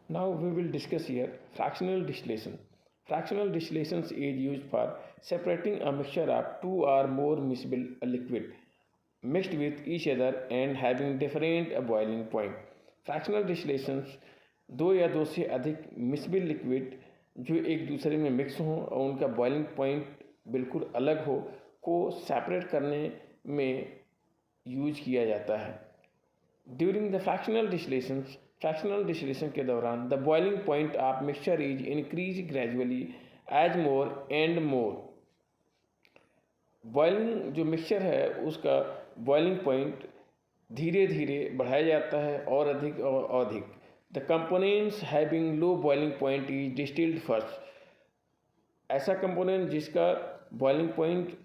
Now we will discuss here fractional distillation. Fractional distillation is used for separating a mixture of two or more miscible liquid mixed with each other and having different boiling point. Fractional distillations दो या दो से अधिक मिसबिल liquid जो एक दूसरे में mix हों और उनका बॉइलिंग पॉइंट बिल्कुल अलग हो को सेपरेट करने में यूज किया जाता है. ड्यूरिंग द फ्रैक्शनल डिस्टिलेशन के दौरान the boiling point of mixture is increase gradually as more and more. Boiling जो मिक्सचर है उसका बॉइलिंग पॉइंट धीरे धीरे बढ़ाया जाता है और अधिक और अधिक. The components having low boiling point is distilled first. ऐसा कंपोनेंट जिसका बॉइलिंग पॉइंट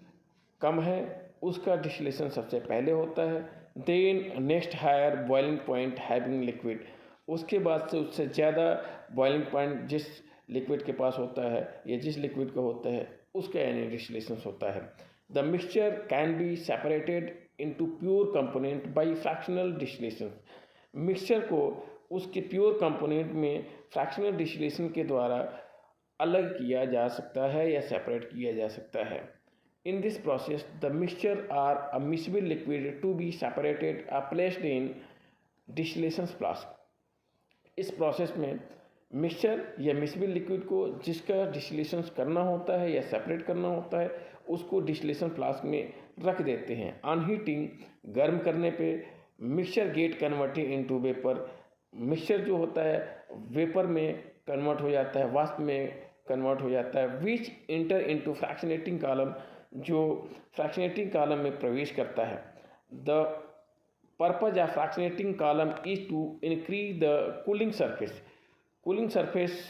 कम है उसका डिस्टिलेशन सबसे पहले होता है. Then next higher boiling point having liquid. उसके बाद से उससे ज़्यादा बॉइलिंग पॉइंट जिस लिक्विड के पास होता है या जिस लिक्विड का होता है उसका यानी डिस्टिलेशन होता है. The mixture can be separated into pure component by fractional distillation. Mixture को उसके प्योर कंपोनेंट में फ्रैक्शनल डिस्टिलेशन के द्वारा अलग किया जा सकता है या सेपरेट किया जा सकता है. In this process, the mixture or a miscible liquid to be separated are placed in distillation flask. इस प्रोसेस में मिक्सचर या मिसबिल लिक्विड को जिसका डिस्टिलेशन करना होता है या सेपरेट करना होता है उसको डिस्टिलेशन फ्लास्क में रख देते हैं. ऑन हीटिंग, गर्म करने पे mixture get converting into vapour. Mixture जो होता है वेपर में कन्वर्ट हो जाता है, वाष्प में कन्वर्ट हो जाता है. Which enter into fractionating column, जो फ्रैक्शनेटिंग कॉलम में प्रवेश करता है. The purpose of fractionating column is to increase the cooling surface. Cooling surface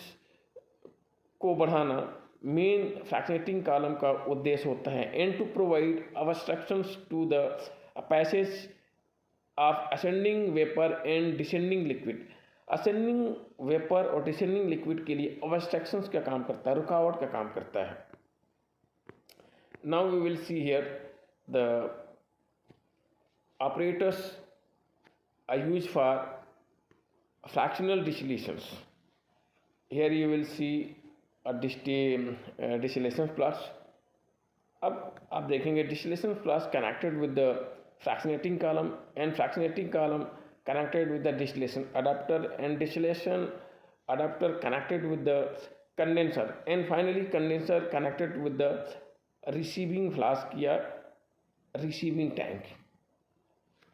को बढ़ाना मेन फ्रैक्शनेटिंग कॉलम का उद्देश्य होता है. And to provide obstructions to the passage of ascending vapour and descending liquid. Ascending vapour और descending liquid के लिए obstructions का काम करता है, रुकावट का काम करता है. Now we will see here the operators are used for fractional distillations. Here you will see a distillation flask. अब आप देखेंगे distillation flask connected with the fractionating column and fractionating column connected with the distillation adapter and distillation adapter connected with the condenser and finally condenser connected with the receiving flask या receiving tank.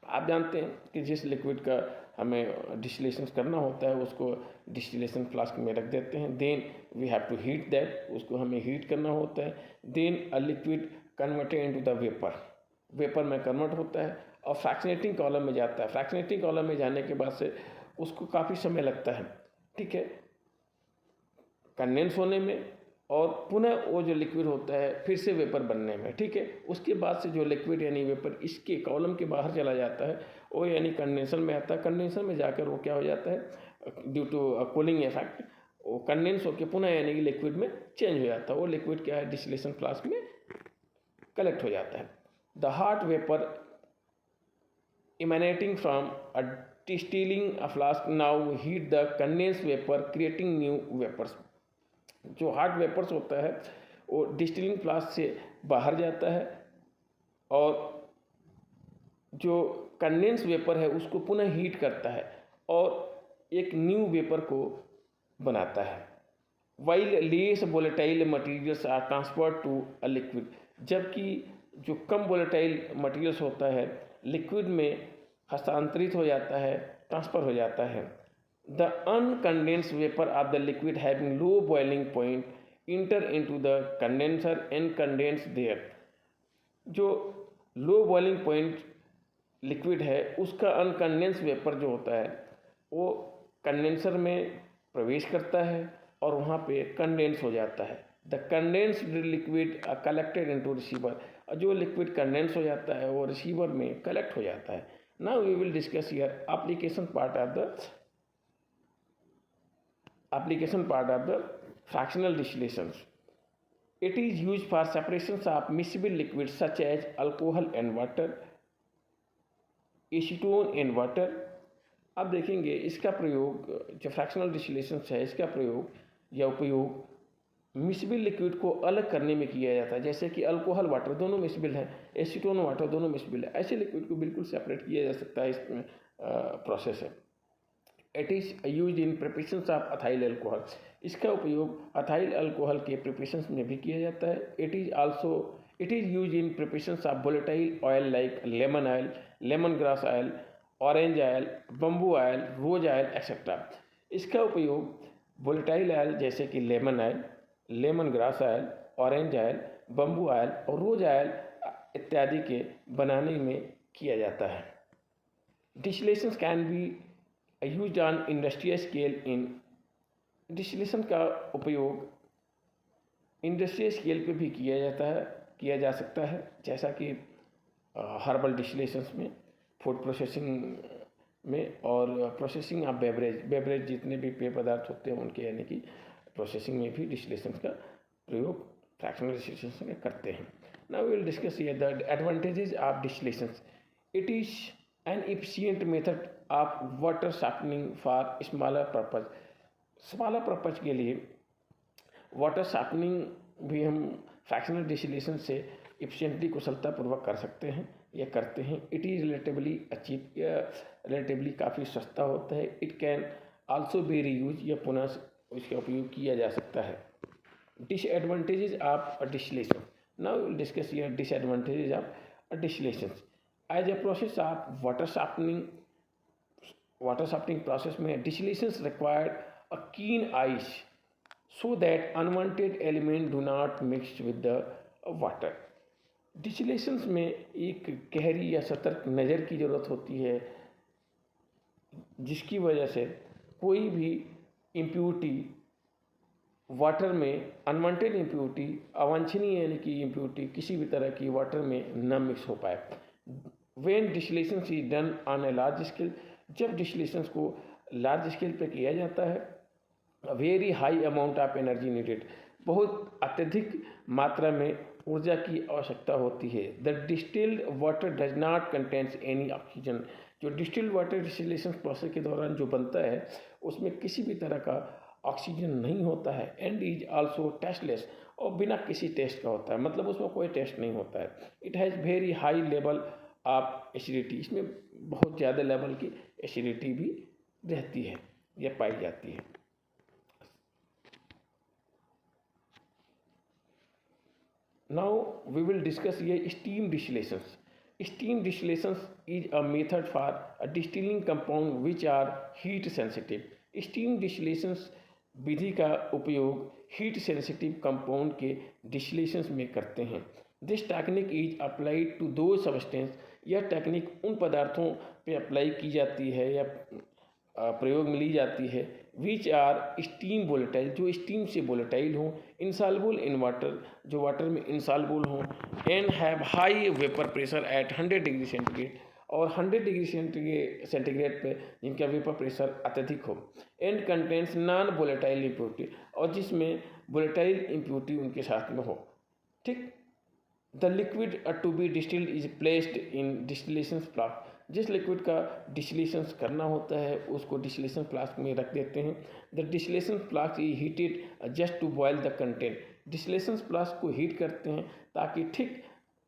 आप जानते हैं कि जिस liquid का हमें distillation करना होता है उसको डिस्टिलेशन फ्लास्क में रख देते हैं. Then we have to heat that, उसको हमें हीट करना होता है. Then a liquid converted into the vapour में कन्वर्ट होता है और फ्रैक्शनेटिंग कॉलम में जाता है. फ्रैक्शनेटिंग कॉलम में जाने के बाद से उसको काफ़ी समय लगता है, ठीक है, कंडेंस होने में और पुनः वो जो लिक्विड होता है फिर से वेपर बनने में, ठीक है. उसके बाद से जो लिक्विड यानी वेपर इसके कॉलम के बाहर चला जाता है वो यानी कंडेंसर में आता है. कंडेंसर में जाकर वो क्या हो जाता है ड्यू टू कूलिंग इफेक्ट वो कंडेंस होकर पुनः यानी कि लिक्विड में चेंज हो जाता है. वो लिक्विड क्या है डिस्टिलेशन फ्लास्क में कलेक्ट हो जाता है. The hot vapour emanating from a distilling a flask now heat the condense vapour creating new vapours. जो हॉट वेपर्स होता है वो डिस्टिलिंग फ्लास्क से बाहर जाता है और जो कंडेंस वेपर है उसको पुनः हीट करता है और एक न्यू वेपर को बनाता है. While less volatile materials are transferred to a liquid. जबकि जो कम वोलेटाइल मटेरियल्स होता है लिक्विड में हस्तांतरित हो जाता है, ट्रांसफ़र हो जाता है. The uncondensed vapor of the liquid having low boiling point enter into the condenser and condense there. जो लो बॉइलिंग पॉइंट लिक्विड है उसका अनकंडेंस वेपर जो होता है वो कंडेंसर में प्रवेश करता है और वहाँ पे कंडेंस हो जाता है. The condensed liquid are collected into receiver. जो लिक्विड कंडेंस हो जाता है वो रिसीवर में कलेक्ट हो जाता है. Now we will discuss here application part of the fractional distillations. It is used for separations of miscible liquids such as alcohol and water, acetone and water, आप देखेंगे इसका प्रयोग, जो फ्रैक्शनल डिस्टिलेशन है, इसका प्रयोग या उपयोग मिसबिल लिक्विड को अलग करने में किया जाता है। जैसे कि अल्कोहल वाटर दोनों मिसबिल हैं, एसीटोन वाटर दोनों मिसबिल है, ऐसे लिक्विड को बिल्कुल सेपरेट किया जा सकता है, इसमें प्रोसेस है। It is use in preparations of ethyl alcohol, इसका उपयोग अथाइल अल्कोहल के प्रिपरेशंस में भी किया जाता है। It is use in preparations of volatile oil like lemon oil, lemon grass oil, orange oil, bamboo oil, rose oil etcetera. इसका उपयोग वोलेटाइल ऑयल जैसे कि lemon oil, lemon grass oil, orange oil, bamboo oil और rose oil इत्यादि के बनाने में किया जाता है। Distillation can be used on industrial scale in, distillation का उपयोग इंडस्ट्रियल स्केल पे भी किया जा सकता है, जैसा कि हर्बल डिस्टिलेशंस में, फूड प्रोसेसिंग में और प्रोसेसिंग ऑफ बेवरेज जितने भी पेय पदार्थ होते हैं उनके यानी कि प्रोसेसिंग में भी डिस्टिलेशन का प्रयोग फ्रैक्शनल डिस्टिलेशन में करते हैं। Now we will discuss here the advantages of distillation. It is an efficient method of water sharpening for smaller purpose. Smaller purpose के लिए वाटर शार्पनिंग भी हम फ्रैक्शनल डिस्टिलेशन से एफिशिएंटली कुशलतापूर्वक कर सकते हैं या करते हैं। It is relatively a cheap, relatively काफ़ी सस्ता होता है। It can also be reuse, या पुनः इसका उपयोग किया जा सकता है। Disadvantages of distillation. Now will discuss here disadvantages of distillation. As a process of water sharpening process में distillation required a keen eyes so that unwanted element do not mix with the water। डिस्टिलेशंस में एक गहरी या सतर्क नज़र की ज़रूरत होती है, जिसकी वजह से कोई भी इम्प्यूरिटी वाटर में, अनवांटेड इम्प्यूरिटी, अवांछनीय यानी कि इम्प्यूरिटी किसी भी तरह की वाटर में न मिक्स हो पाए। When distillation is done on a large scale, जब डिस्टिलेशंस को लार्ज स्केल पे किया जाता है, very high amount of energy needed, बहुत अत्यधिक मात्रा में ऊर्जा की आवश्यकता होती है। The distilled water does not contains any oxygen, जो डिस्टिल्ड वाटर डिस्टिलेशन प्रोसेस के दौरान जो बनता है उसमें किसी भी तरह का ऑक्सीजन नहीं होता है। एंड इज आल्सो टेस्टलेस, और बिना किसी टेस्ट का होता है, मतलब उसमें कोई टेस्ट नहीं होता है। It has very high level of acidity, इसमें बहुत ज़्यादा लेवल की एसिडिटी भी रहती है या पाई जाती है। Now we will discuss here steam distillations. Steam distillations is a method for distilling compound which are heat sensitive. Steam distillations विधि का उपयोग हीट सेंसिटिव कंपाउंड के डिस्टिलेशंस में करते हैं। This technique is applied to two substance, यह technique उन पदार्थों पे अप्लाई की जाती है या प्रयोग में ली जाती है विच आर स्टीम वोलेटाइल, जो स्टीम से वोलेटाइल हों, इंसॉल्युबल इन वाटर, जो वाटर में इंसॉल्युबल हों, and have high vapour pressure at 100 degree centigrade, और 100 डिग्री सेंटीग्रेड पे जिनका वेपर प्रेशर अत्यधिक हो, and contents non volatile impurity, और जिसमें वोलेटाइल इम्प्यूरिटी उनके साथ में हो। ठीक। The liquid to be distilled is placed in distillation flask, जिस लिक्विड का डिस्टिलेशन करना होता है उसको डिस्टिलेशन फ्लास्क में रख देते हैं। The distillation flask is heated just to boil the content, distillation flask को हीट करते हैं ताकि ठीक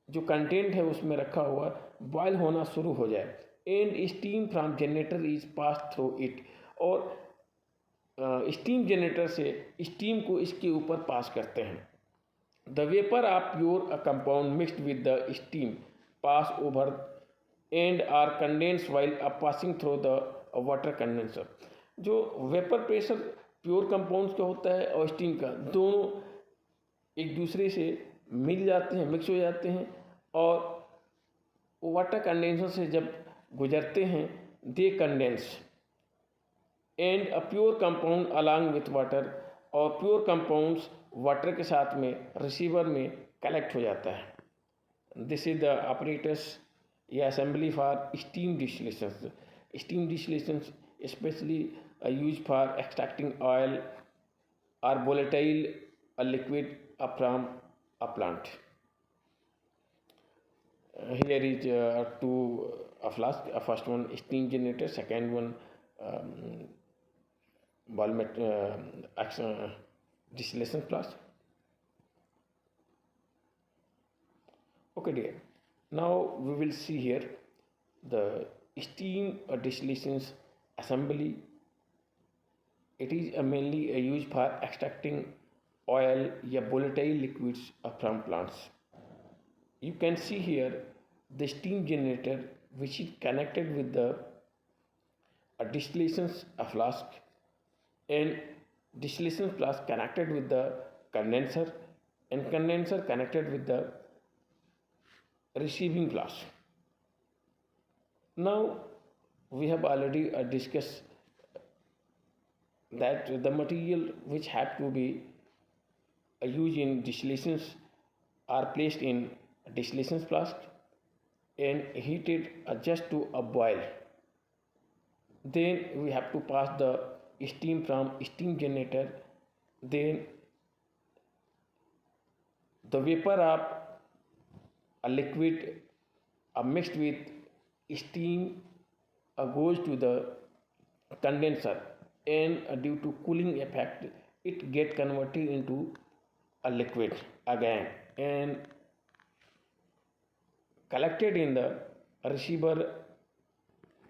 जो कंटेंट है उसमें रखा हुआ बॉयल होना शुरू हो जाए। And steam from generator is pass through it, और स्टीम जनरेटर से स्टीम को इसके ऊपर पास करते हैं। The vapour of pure compound mixed with the steam pass over and are condense while passing through the water condenser. जो vapour pressure pure compounds का होता है और स्टीम का, दोनों एक दूसरे से मिल जाते हैं, मिक्स हो जाते हैं, और वाटर कंडेंसर से जब गुजरते हैं they condense and a pure compound along with water, और प्योर कंपाउंड्स वाटर के साथ में रिसीवर में कलेक्ट हो जाता है। दिस इज द ऑपरेटर्स या assembly for steam distillations. Steam distillations specially use for extracting oil और volatile liquid from a plant. Here is two flask. First one steam generator, second one distillation flask. Okay dear, now we will see here the steam distillation assembly. It is mainly used for extracting oil या volatile liquids from plants. You can see here the steam generator which is connected with the distillation flask, and distillation flask connected with the condenser, and condenser connected with the receiving flask. Now we have already discussed that the material which have to be used in distillations are placed in distillation flask and heated just to a boil. Then we have to pass the steam from steam generator. Then the vapor of a liquid mixed with steam goes to the condenser, and due to cooling effect it get converted into a liquid again and collected in the receiver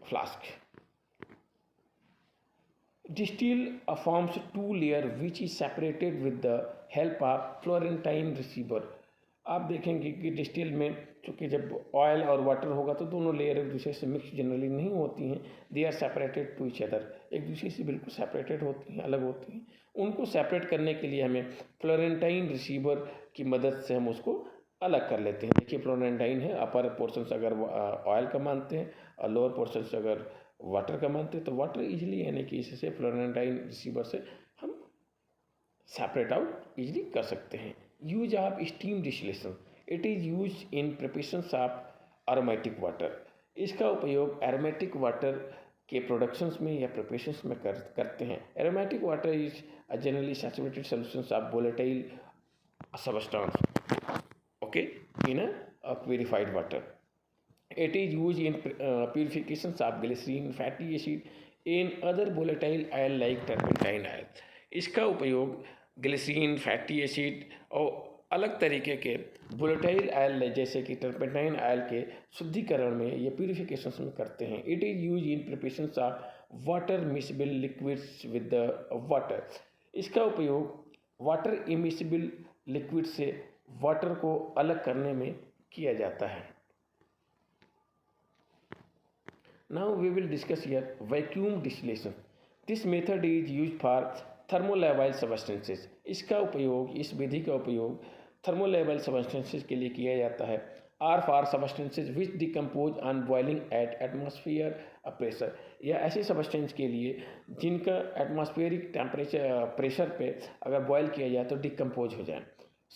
flask. Distill forms two layer which is separated with the help of Florentine receiver. आप देखेंगे कि distil में चूँकि जब oil और water होगा तो दोनों लेयर एक दूसरे से मिक्स जनरली नहीं होती हैं. They are separated to each other, एक दूसरे से बिल्कुल सेपरेटेड होती हैं, अलग होती हैं. उनको सेपरेट करने के लिए हमें फ्लोरेंटाइन रिसीवर की मदद से हम उसको अलग कर लेते हैं. देखिए फ्लोरेंटाइन है, अपर पोर्शन से अगर ऑयल का मानते हैं और लोअर पोर्शन से अगर वाटर का मानते हैं तो वाटर इजीली यानी कि इससे फ्लोरेंटाइन रिसीवर से हम सेपरेट आउट इजीली कर सकते हैं. Use of steam distillation, it is use in preparation of aromatic water. इसका उपयोग एरोमेटिक वाटर के प्रोडक्शंस में या प्रिपरेशंस में करते हैं. Aromatic water is generally saturated solutions of volatile substance okay in a purified water. It is used in purifications of glycerin, fatty acid, and other volatile oil like turpentine oil. इसका उपयोग glycerine, fatty acid और अलग तरीके के volatile oil जैसे कि turpentine oil के शुद्धिकरण में या प्यूरिफिकेशन में करते हैं. It is use in preparation of water miscible liquids with the water. इसका उपयोग वाटर इमिसिबल लिक्विड से वाटर को अलग करने में किया जाता है. Now we will discuss here vacuum distillation. This method is used for thermolabile substances. इसका उपयोग, इस विधि का उपयोग thermolabile substances के लिए किया जाता है. Are for substances which decompose on boiling at atmosphere pressure, या ऐसे substance के लिए जिनका एटमॉस्फेरिक प्रेशर पे अगर बॉयल किया जाए तो डिकम्पोज हो जाए.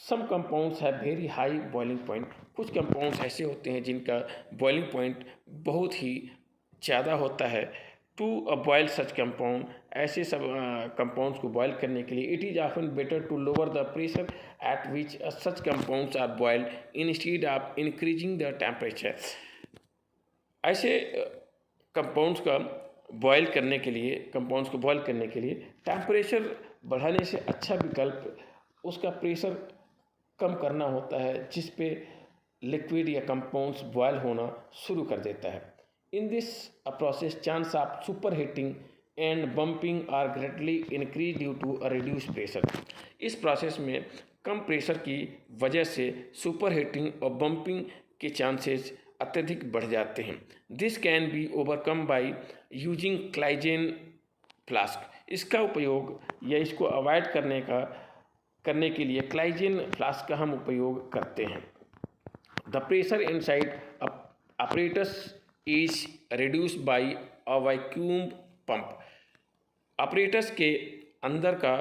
Some compounds have very high boiling point. कुछ कंपाउंड्स ऐसे होते हैं जिनका बॉइलिंग पॉइंट बहुत ही ज़्यादा होता है. टू बॉयल सच कंपाउंड, ऐसे सब कंपाउंड्स को बॉयल करने के लिए it is often better to lower the pressure at which such compounds are boiled instead of increasing the temperature. ऐसे कंपाउंड्स का बॉयल करने के लिए, कंपाउंड्स को बॉयल करने के लिए टेम्परेचर बढ़ाने से अच्छा विकल्प उसका प्रेशर कम करना होता है, जिस पे लिक्विड या कंपाउंड्स बॉयल होना शुरू कर देता है. In this process, chance of superheating and bumping are greatly increased due to a reduced pressure. इस प्रोसेस में कम प्रेशर की वजह से सुपर हीटिंग और बम्पिंग के चांसेस अत्यधिक बढ़ जाते हैं. This can be overcome by using Claisen flask. इसका उपयोग या इसको अवॉइड करने के लिए क्लाइजेन फ्लास्क का हम उपयोग करते हैं. The pressure inside apparatus is reduced by a vacuum pump. apparatus के अंदर का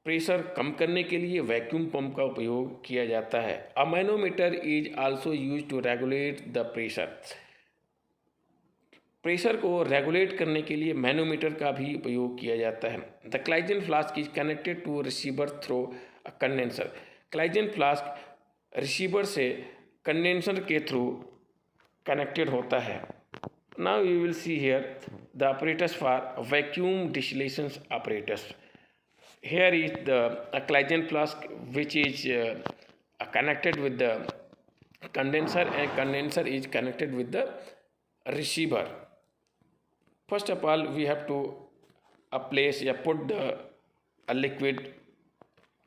प्रेशर कम करने के लिए वैक्यूम पंप का उपयोग किया जाता है. A manometer is also use to regulate the pressure. Pressure को रेगुलेट करने के लिए मैनोमीटर का भी उपयोग किया जाता है. The Claisen flask is connected to receiver through a condenser. Claisen flask receiver से कंडेंसर के थ्रू कनेक्टेड होता है. Now we will see here the apparatus for vacuum distillation apparatus. Here is a Clayton flask which is connected with the condenser, and condenser is connected with the receiver. First of all, we have to put a liquid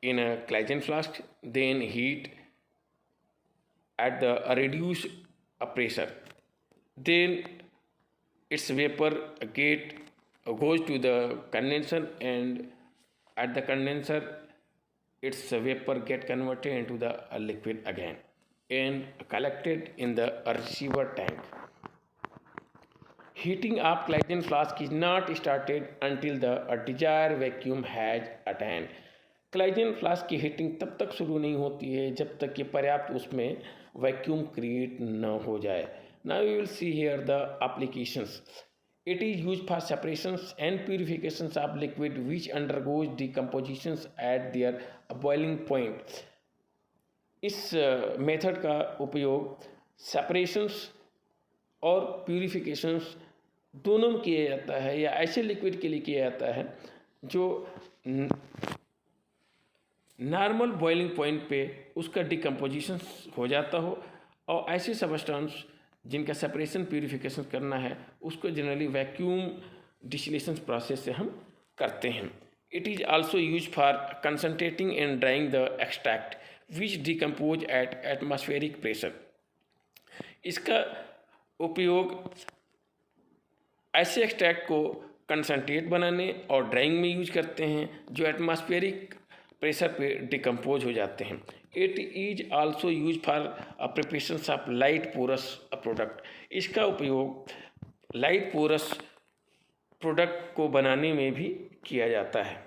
in a Clayton flask, then heat at the reduced pressure. Then its vapor goes to the condenser, and at the condenser its vapor get converted into the liquid again and collected in the receiver tank. Heating of Clayton flask is not started until the desired vacuum has attained. Clayton flask की heating तब तक शुरू नहीं होती है जब तक कि पर्याप्त उसमें वैक्यूम क्रिएट न हो जाए. Now we will see here the applications. It is used for separations and purifications of liquid which undergoes decompositions at their boiling point. इस मेथड का उपयोग सेपरेशंस और प्यूरिफिकेशंस दोनों में किया जाता है, या ऐसे लिक्विड के लिए किया जाता है जो नॉर्मल बॉइलिंग पॉइंट पे उसका डिकम्पोजिशन हो जाता हो, और ऐसे सबस्टेंस जिनका सेपरेशन प्यूरिफिकेशन करना है उसको जनरली वैक्यूम डिस्टिलेशन प्रोसेस से हम करते हैं. It is also use for concentrating and drawing the extract which decompose at atmospheric pressure. इसका उपयोग ऐसे एक्सट्रैक्ट को कंसनट्रेट बनाने और ड्राइंग में यूज करते हैं जो एटमॉस्फेरिक प्रेशर पे डिकम्पोज हो जाते हैं. It is also use for preparations of light porous product. इसका उपयोग लाइट पोरस प्रोडक्ट को बनाने में भी किया जाता है.